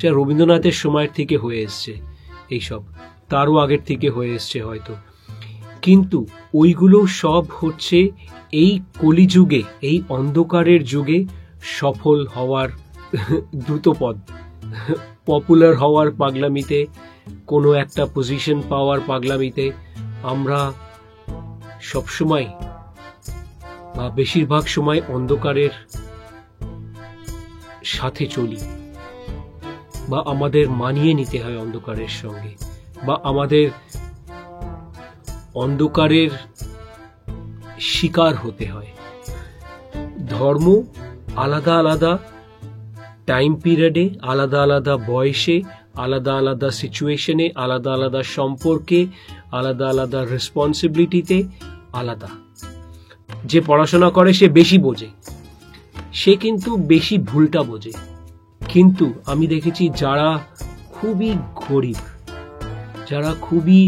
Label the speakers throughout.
Speaker 1: যা রবীন্দ্রনাথের সময়ের থেকে হয়ে এসছে, এইসব তারও আগের থেকে হয়ে এসছে হয়তো, কিন্তু ওইগুলো সব হচ্ছে এই কলিযুগে, এই অন্ধকারের যুগে সফল হওয়ার দ্রুত পথ। পপুলার হওয়ার পাগলামিতে, কোনো একটা পজিশন পাওয়ার পাগলামিতে আমরা সবসময় বা বেশিরভাগ সময় অন্ধকারের সাথে চলি, বা আমাদের মানিয়ে নিতে হয় অন্ধকারের সঙ্গে, বা আমাদের অন্ধকারের শিকার হতে হয়। ধর্ম আলাদা আলাদা টাইম পিরিয়ডে, আলাদা আলাদা বয়সে, আলাদা আলাদা সিচুয়েশনে, আলাদা আলাদা সম্পর্কে, আলাদা আলাদা রেসপন্সিবিলিটিতে আলাদা। যে পড়াশোনা করে সে বেশি বোঝে, সে কিন্তু বেশি ভুলটা বোঝে। কিন্তু আমি দেখেছি যারা খুবই গরিব, যারা খুবই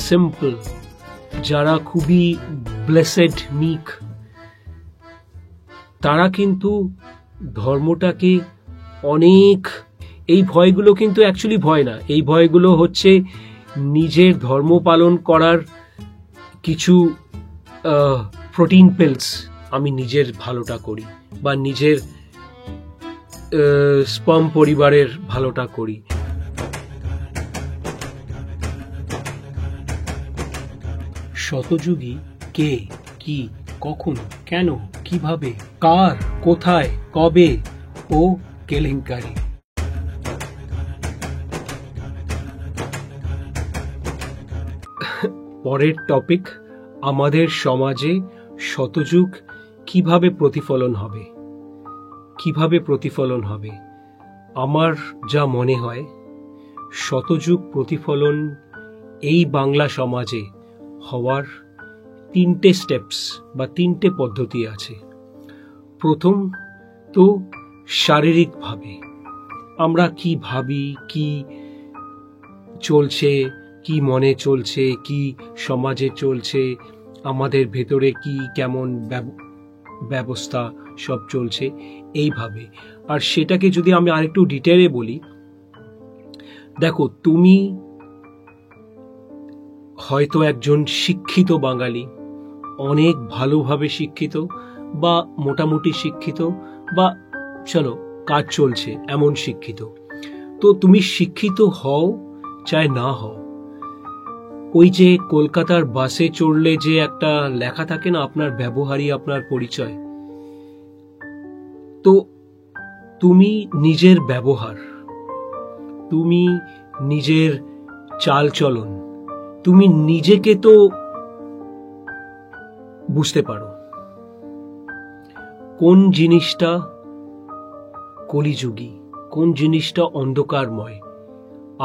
Speaker 1: সিম্পল, যারা খুবই ব্লেসেড মিক, তারা কিন্তু ধর্মটাকে অনেক, এই ভয়গুলো কিন্তু অ্যাকচুয়ালি ভয় না, এই ভয়গুলো হচ্ছে নিজের ধর্ম পালন করার কিছু প্রোটিন পিলস। আমি নিজের ভালোটা করি, বা নিজের স্পার্ম পরিবারের ভালোটা করি। শতযুগী কে, কি, কখন, কেন, কিভাবে, কার, কোথায়, কবে ও কেলেঙ্কারি। পরের টপিক, আমাদের সমাজে শতযুগ কিভাবে প্রতিফলন হবে, কিভাবে প্রতিফলন হবে। আমার যা মনে হয়, শতযুগ প্রতিফলন এই বাংলা সমাজে হওয়ার তিনটে স্টেপস বা তিনটে পদ্ধতি আছে। প্রথম তো শারীরিকভাবে আমরা কি ভাবি, কি চলছে, কি মনে চলছে, কি সমাজে চলছে, আমাদের ভেতরে কি কেমন ব্যবস্থা সব চলছে এইভাবে। আর সেটাকে যদি আমি আরেকটু ডিটেলে বলি, দেখো তুমি হয়তো একজন শিক্ষিত বাঙালি, অনেক ভালোভাবে শিক্ষিত বা মোটামুটি শিক্ষিত, বা চলো কাজ চলছে এমন শিক্ষিত। তো তুমি শিক্ষিত হও চাই না হও, ওই যে কলকাতার বাসে চড়লে যে একটা লেখা থাকে না, আপনার ব্যবহারই আপনার পরিচয়। তো তুমি নিজের ব্যবহার, তুমি নিজের চালচলন, তুমি নিজেকে তো বুঝতে পারো কোন জিনিসটা কলিযুগী, কোন জিনিসটা অন্ধকারময়।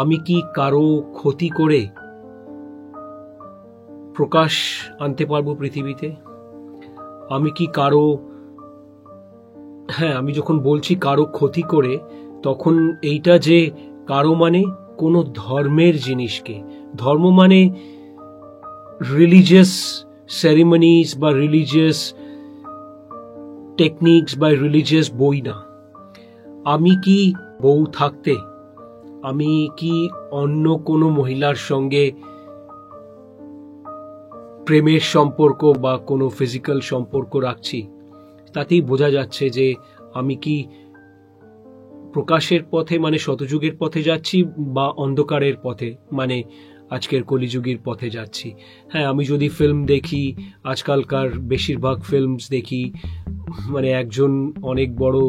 Speaker 1: আমি কি কারো ক্ষতি করে প্রকাশ আনতে পারবো পৃথিবীতে? আমি কি কারো, হ্যাঁ আমি যখন বলছি কারো ক্ষতি করে, তখন এইটা যে কারো মানে কোনো ধর্মের জিনিসকে, ধর্ম মানে রিলিজিয়াস সেরিমনিজ বা রিলিজিয়াস টেকনিক্স বা রিলিজিয়াস বই না। আমি কি বউ থাকতে আমি কি অন্য কোনো মহিলার সঙ্গে প্রেমের সম্পর্ক বা কোনো ফিজিক্যাল সম্পর্ক রাখছি, তাতেই বোঝা যাচ্ছে যে আমি কি প্রকাশের পথে মানে শতযুগের পথে যাচ্ছি, বা অন্ধকারের পথে মানে আজকের কলিযুগের পথে যাচ্ছি। হ্যাঁ, আমি যদি ফিল্ম দেখি, আজকালকার বেশিরভাগ ফিল্মস দেখি, মানে একজন অনেক বড়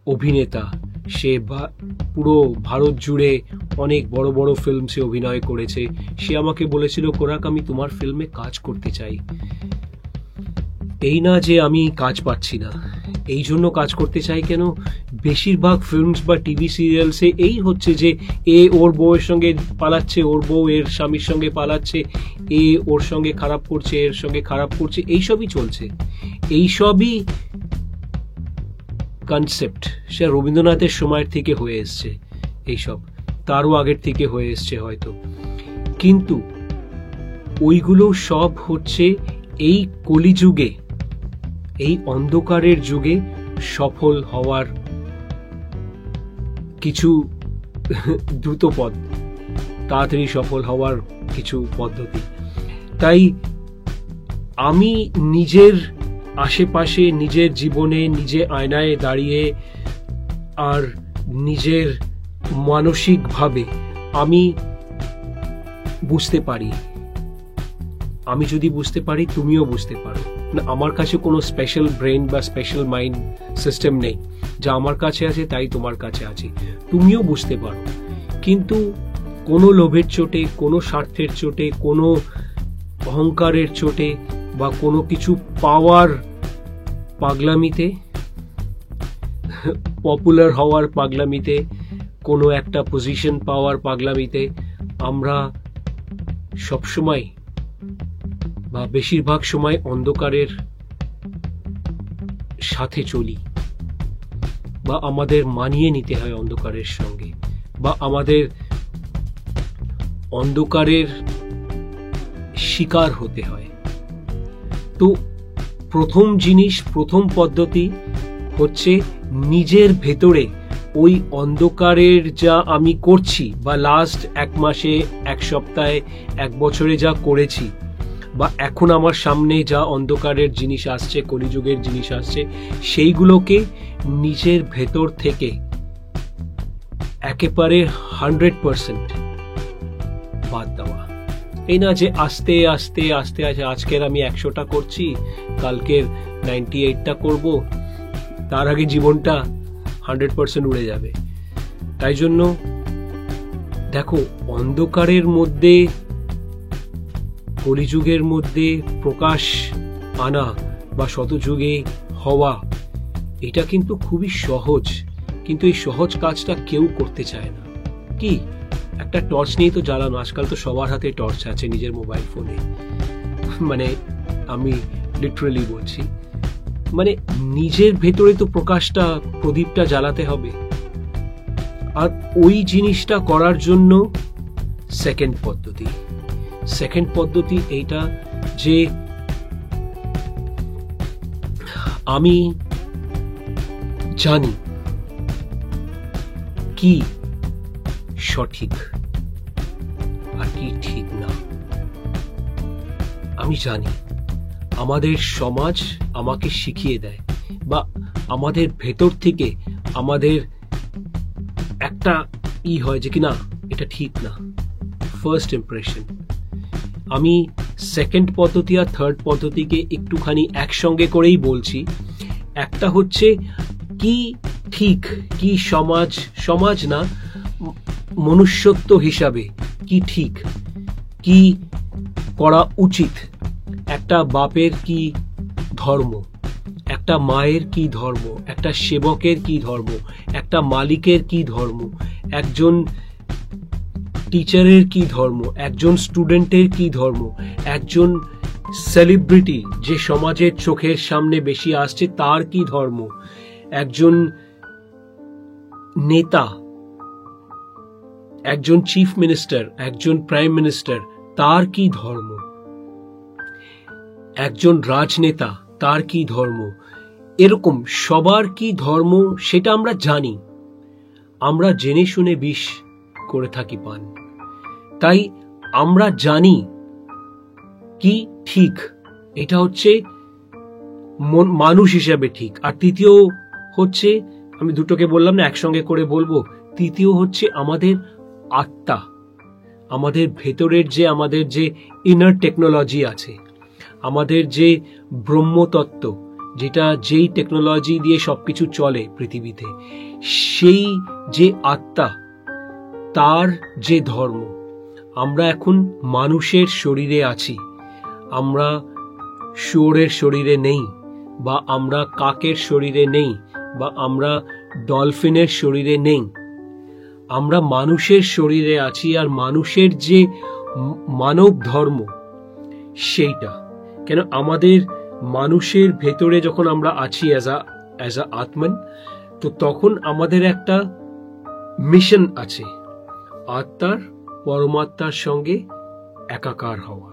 Speaker 1: অভিনেতা, সে পুরো ভারত জুড়ে অনেক বড় বড় ফিল্মসে অভিনয় করেছে। সে আমাকে বলেছিল, কোরাক আমি তোমার ফিল্মে কাজ করতে চাই। এই না যে আমি কাজ পাচ্ছি না, এই জন্য কাজ করতে চাই কেন, বেশিরভাগ ফিল্মস বা টিভি সিরিয়ালসে এই হচ্ছে যে এ ওর বউয়ের সঙ্গে পালাচ্ছে, ওর বউ এর স্বামীর সঙ্গে পালাচ্ছে, এ ওর সঙ্গে খারাপ করছে, এর সঙ্গে খারাপ করছে, এইসবই চলছে। এইসবই কনসেপ্ট সে রবীন্দ্রনাথের সময়ের থেকে হয়ে এসছে, এইসব তারও আগের থেকে হয়ে এসছে হয়তো, কিন্তু ওইগুলো সব হচ্ছে এই কলিযুগে, এই অন্ধকারের যুগে সফল হওয়ার কিছু দ্রুত পথ, তাড়াতাড়ি সফল হওয়ার কিছু পদ্ধতি। তাই আমি নিজের আশেপাশে, নিজের জীবনে, নিজে আয়নায় দাঁড়িয়ে আর নিজের মানসিকভাবে আমি বুঝতে পারি, আমি যদি বুঝতে পারি তুমিও বুঝতে পারো না। আমার কাছে কোনো স্পেশাল ব্রেন বা স্পেশাল মাইন্ড সিস্টেম নেই, যা আমার কাছে আছে তাই তোমার কাছে আছে, তুমিও বুঝতে পারো। কিন্তু কোনো লোভের চোটে, কোনো স্বার্থের চোটে, কোনো অহংকারের চোটে বা কোনো কিছু পাওয়ার পাগলামিতে, পপুলার হওয়ার পাগলামিতে, কোনো একটা পজিশন পাওয়ার পাগলামিতে আমরা সবসময় বা বেশিরভাগ সময় অন্ধকারের সাথে চলি, বা আমাদের মানিয়ে নিতে হয় অন্ধকারের সঙ্গে, বা আমাদের অন্ধকারের শিকার হতে হয়। তো প্রথম জিনিস, প্রথম পদ্ধতি হচ্ছে নিজের ভেতরে ওই অন্ধকারের যা আমি করছি বা লাস্ট 1 মাসে, 1 সপ্তাহে, 1 বছরে যা করেছি, বা এখন আমার সামনে যা অন্ধকারের জিনিস আসছে, কলিযুগের জিনিস আসছে, সেইগুলোকে নিজের ভেতর থেকে একেবারে 100% বাদ দেওয়া। এই না যে আস্তে আস্তে আস্তে আস্তে আজকের আমি 100টা করছি, কালকের 98টা করব, তার আগে জীবনটা 100% উড়ে যাবে। তাই জন্য দেখো, অন্ধকারের মধ্যে, কলিযুগের মধ্যে প্রকাশ আনা বা শতযুগে হওয়া, এটা কিন্তু খুবই সহজ, কিন্তু এই সহজ কাজটা কেউ করতে চায় না। কি, একটা টর্চ নিয়ে তো জ্বালানো, আজকাল তো সবার হাতে টর্চ আছে নিজের মোবাইল ফোনে, মানে আমি লিটারালি বলছি, মানে নিজের ভেতরে তো প্রকাশটা, প্রদীপটা জ্বালাতে হবে। আর ওই জিনিসটা করার জন্য সেকেন্ড পদ্ধতি এইটা যে আমি জানি কি সঠিক আর কি ঠিক না। আমি জানি আমাদের সমাজ আমাকে শিখিয়ে দেয়, বা আমাদের ভেতর থেকে আমাদের একটা হয় যে কি না, এটা ঠিক না, ফার্স্ট ইমপ্রেশন। আমি সেকেন্ড পদ্ধতি আর থার্ড পদ্ধতিকে একটুখানি একসঙ্গে করেই বলছি। একটা হচ্ছে কি ঠিক, কি সমাজ না, মনুষ্যত্ব হিসাবে কি ঠিক, কি করা উচিত। একটা বাপের কি ধর্ম, একটা মায়ের কি ধর্ম, একটা সেবকের কি ধর্ম, একটা মালিকের কি ধর্ম, একজন টিচারের কি ধর্ম, একজন স্টুডেন্টের কি ধর্ম, একজন সেলিব্রিটি যে সমাজের চোখের সামনে বেশি আসছে তার কি ধর্ম, একজন নেতা, একজন চিফ মিনিস্টার, একজন প্রাইম মিনিস্টার, তার কি ধর্ম, একজন রাজনেতা, তার কি ধর্ম, এরকম সবার কি ধর্ম সেটা আমরা জানি। আমরা জেনে শুনে বিষ করে থাকি পান। তাই আমরা জানি কি ঠিক, এটা হচ্ছে মানুষ হিসেবে ঠিক। আর তৃতীয় হচ্ছে, আমি দুটোকে বললাম না, একসঙ্গে করে বলবো, তৃতীয় হচ্ছে আমাদের আত্মা, আমাদের ভেতরের যে আমাদের যে ইনার টেকনোলজি আছে, আমাদের যে ব্রহ্মতত্ত্ব, যেটা যেই টেকনোলজি দিয়ে সবকিছু চলে পৃথিবীতে, সেই যে আত্মা, তার যে ধর্ম। আমরা এখন মানুষের শরীরে আছি, আমরা শুয়োরের শরীরে নেই, বা আমরা কাকের শরীরে নেই, বা আমরা ডলফিনের শরীরে নেই। আমরা মানুষের শরীরে আছি। আর মানুষের যে মানব ধর্ম সেইটা, কেন আমাদের মানুষের ভেতরে যখন আমরা আছি অ্যাজ আ আত্মান, তো তখন আমাদের একটা মিশন আছে, আত্মার পরমাত্মার সঙ্গে একাকার হওয়া।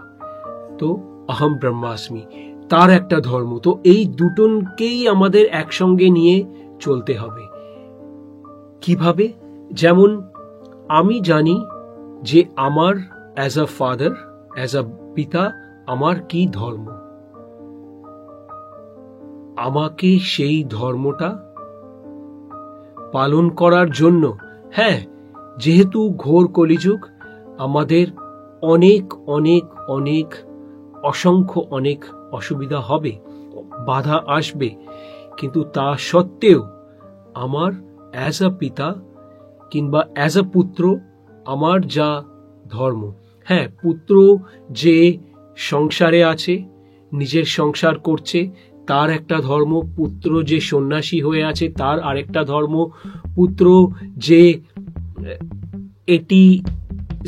Speaker 1: তো অহম ব্রহ্মাস্মি, তার একটা ধর্ম। তো এই দুটোকেই আমাদের একসঙ্গে নিয়ে চলতে হবে। কিভাবে? যেমন আমি জানি যে আমার as a father, as a পিতা, আমার কি ধর্ম। আমাকে সেই ধর্মটা পালন করার জন্য, হ্যাঁ, যেহেতু ঘোর কলিযুগ, আমাদের অনেক অনেক অনেক অসংখ্য অনেক অসুবিধা হবে, বাধা আসবে, কিন্তু তা সত্ত্বেও আমার অ্যাজ আ পিতা কিংবা অ্যাজ আ পুত্র আমার যা ধর্ম, হ্যাঁ, পুত্র যে সংসারে আছে, নিজের সংসার করছে, তার একটা ধর্ম, পুত্র যে সন্ন্যাসী হয়ে আছে তার আরেকটা ধর্ম, পুত্র যে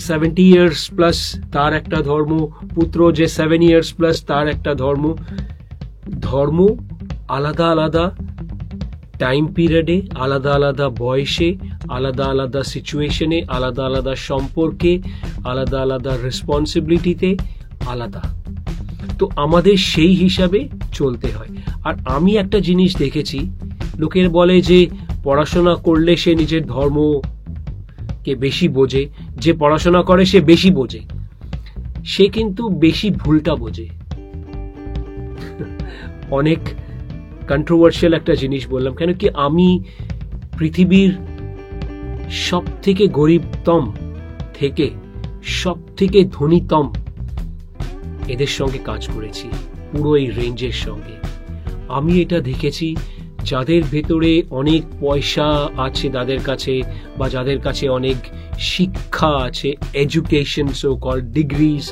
Speaker 1: 70 ইয়ার্স প্লাস তার একটা ধর্ম, পুত্র যে 7 ইয়ার্স প্লাস তার একটা ধর্ম। ধর্ম আলাদা আলাদা টাইম পিরিয়ডে, আলাদা আলাদা বয়সে, আলাদা আলাদা সিচুয়েশনে, আলাদা আলাদা সম্পর্কে, আলাদা আলাদা রেসপন্সিবিলিটিতে আলাদা। তো আমাদের সেই হিসাবে চলতে হয়। আর আমি একটা জিনিস দেখেছি, লোকের বলে যে পড়াশোনা করলে সে নিজের ধর্মকে বেশি বোঝে, যে পড়াশোনা করে সে বেশি বোঝে। সে কিন্তু বেশি ভুলটা বোঝে। অনেক কন্ট্রোভার্সিয়াল একটা জিনিস বললাম, কেন কি আমি পৃথিবীর সব থেকে গরিবতম থেকে সব থেকে ধনীতম এদের সঙ্গে কাজ করেছি, পুরো এই রেঞ্জের সঙ্গে। আমি এটা দেখেছি, যাদের ভেতরে অনেক পয়সা আছে তাদের কাছে, বা যাদের কাছে অনেক শিক্ষা আছে, এডুকেশন, সো কল ডিগ্রিজ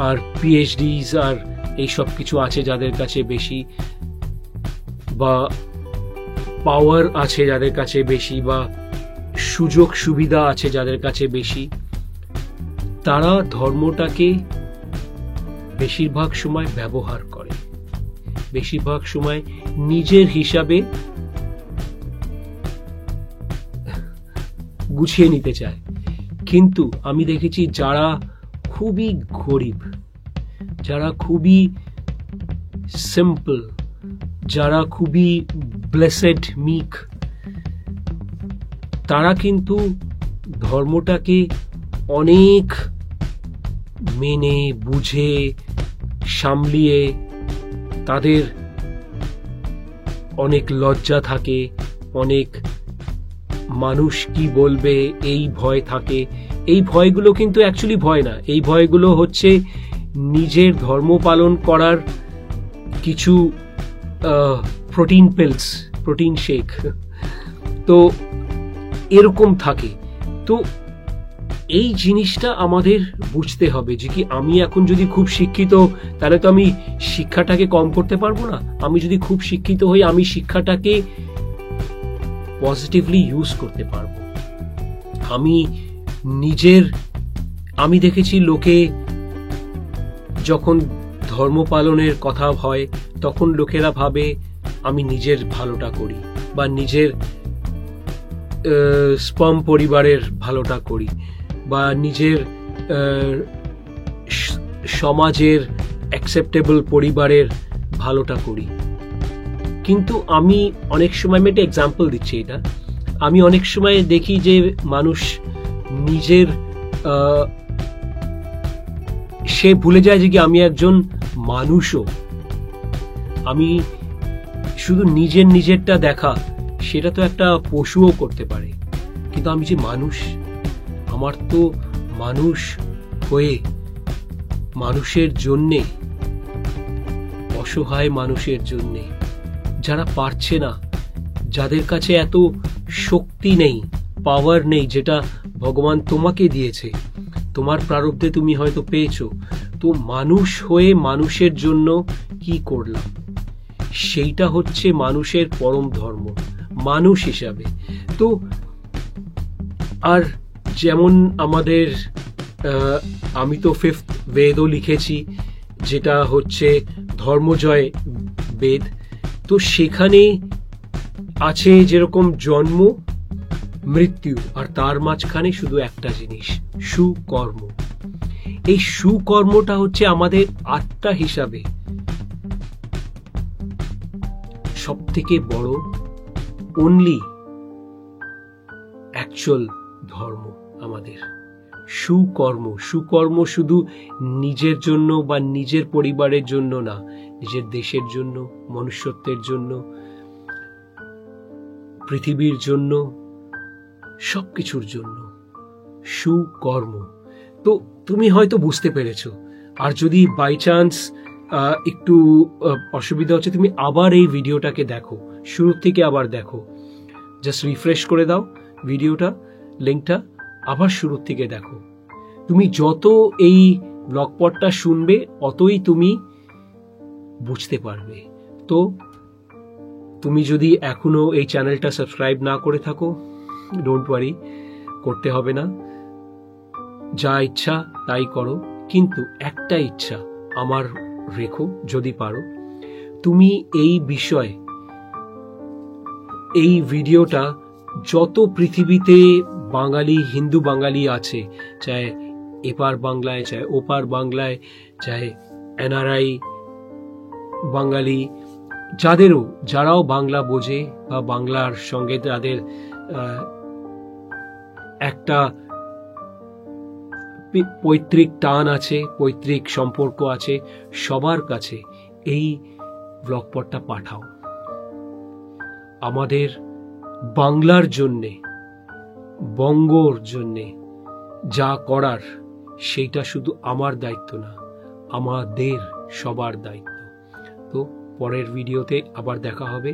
Speaker 1: আর পিএইচডিজ আর এই সব কিছু আছে যাদের কাছে বেশি, বা পাওয়ার আছে যাদের কাছে বেশি, বা সুযোগ সুবিধা আছে যাদের কাছে বেশি, তারা ধর্মটাকে বেশিরভাগ সময় ব্যবহার করে, বেশিরভাগ সময় নিজের হিসাবে গুছিয়ে নিতে চায়। কিন্তু আমি দেখেছি যারা খুবই গরিব, যারা খুবই সিম্পল, যারা খুবই ব্লেসেড মিক, তারা কিন্তু ধর্মটাকে অনেক মেনে বুঝে সামলিয়ে, তাদের অনেক লজ্জা থাকে, অনেক মানুষ কি বলবে এই ভয় থাকে। এই ভয়গুলো কিন্তু অ্যাকচুয়ালি ভয় না, এই ভয়গুলো হচ্ছে নিজের ধর্ম পালন করার কিছু প্রোটিন পিলস, প্রোটিন শেক, তো এরকম থাকে। তো এই জিনিসটা আমাদের বুঝতে হবে যে কি আমি এখন যদি খুব শিক্ষিত, তাহলে তো আমি শিক্ষাটাকে কম করতে পারবো না। আমি যদি খুব শিক্ষিত হই, আমি শিক্ষাটাকে পজিটিভলি ইউজ করতে পারবো। আমি দেখেছি লোকে যখন ধর্ম পালনের কথা হয় তখন লোকেরা ভাবে আমি নিজের ভালোটা করি, বা নিজের স্পার্ম পরিবারের ভালোটা করি, বা নিজের সমাজের অ্যাকসেপ্টেবল পরিবারের ভালোটা করি। কিন্তু আমি অনেক সময়, আমি একটা এক্সাম্পল দিচ্ছি এটা, আমি অনেক সময় দেখি যে মানুষ নিজের সে ভুলে যায় যে কি আমি একজন মানুষও। আমি শুধু নিজেরটা দেখা, সেটা তো একটা পশুও করতে পারে, কিন্তু আমি যে মানুষ, আমার তো মানুষ হয়ে মানুষের জন্যে, অসহায় মানুষের জন্যে, যারা পারছে না, যাদের কাছে এত শক্তি নেই, পাওয়ার নেই, যেটা ভগবান তোমাকে দিয়েছে, তোমার প্রারব্ধে তুমি হয়তো পেয়েছো, তো মানুষ হয়ে মানুষের জন্য কি করলাম, সেইটা হচ্ছে মানুষের পরম ধর্ম, মানুষ হিসাবে। তো আর যেমন আমাদের আমি তো 5th বেদও লিখেছি, যেটা হচ্ছে ধর্মজয় বেদ। তো সেখানে আছে যেরকম জন্ম, মৃত্যু, আর তার মাঝখানে শুধু একটা জিনিস, সুকর্ম। এই সুকর্মটা হচ্ছে আমাদের আত্মা হিসাবে সব থেকে বড়, অনলি অ্যাকচুয়াল ধর্ম আমাদের। সুকর্ম, সুকর্ম শুধু নিজের জন্য বা নিজের পরিবারের জন্য না, নিজের দেশের জন্য, মনুষ্যত্বের জন্য, পৃথিবীর জন্য, সবকিছুর জন্য সুকর্ম। তো তুমি হয়তো বুঝতে পেরেছো। আর যদি বাই চান্স একটু অসুবিধা হচ্ছে, তুমি আবার এই ভিডিওটাকে দেখো, শুরু থেকে আবার দেখো, জাস্ট রিফ্রেশ করে দাও ভিডিওটা, লিঙ্কটা, আবার শুরু থেকে দেখো। তুমি যত এই ব্লগপটটা শুনবে অতই তুমি বুঝতে পারবে। তো তুমি যদি এখনো এই চ্যানেলটা সাবস্ক্রাইব না করে থাকো, ডোন্ট ওয়ারি, করতে হবে না, যা ইচ্ছা তাই করো। কিন্তু একটা ইচ্ছা আমার রেখো, যদি পারো তুমি এই বিষয়, এই ভিডিওটা যত পৃথিবীতে বাঙালি, হিন্দু বাঙালি আছে, চাहे এপার বাংলায়, চাहे ওপার বাংলায়, চাहे এনআরআই বাঙালি, যারাও বাংলা বোঝে বা বাংলার সঙ্গে যাদের একটা পৈতৃক টান আছে, পৈতৃক সম্পর্ক আছে, সবার কাছে এই ব্লগপটটা পাঠাও। আমাদের বাংলার জন্যে, বঙ্গর জন্যে যা করার, সেইটা শুধু আমার দায়িত্ব না, আমাদের সবার দায়িত্ব। তো পরের ভিডিওতে আবার দেখা হবে।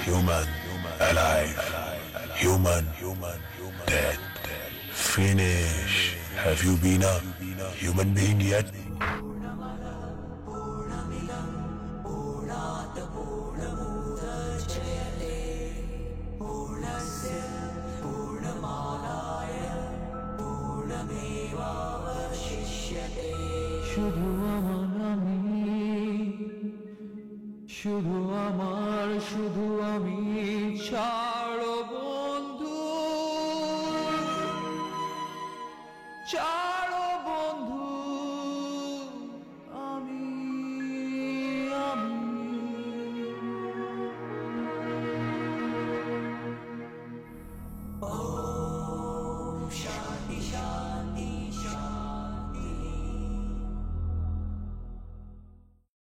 Speaker 2: Human, alive, human, dead, finish. Have you been a human being yet?
Speaker 3: শুধু আমি ছাড়ো বন্ধু,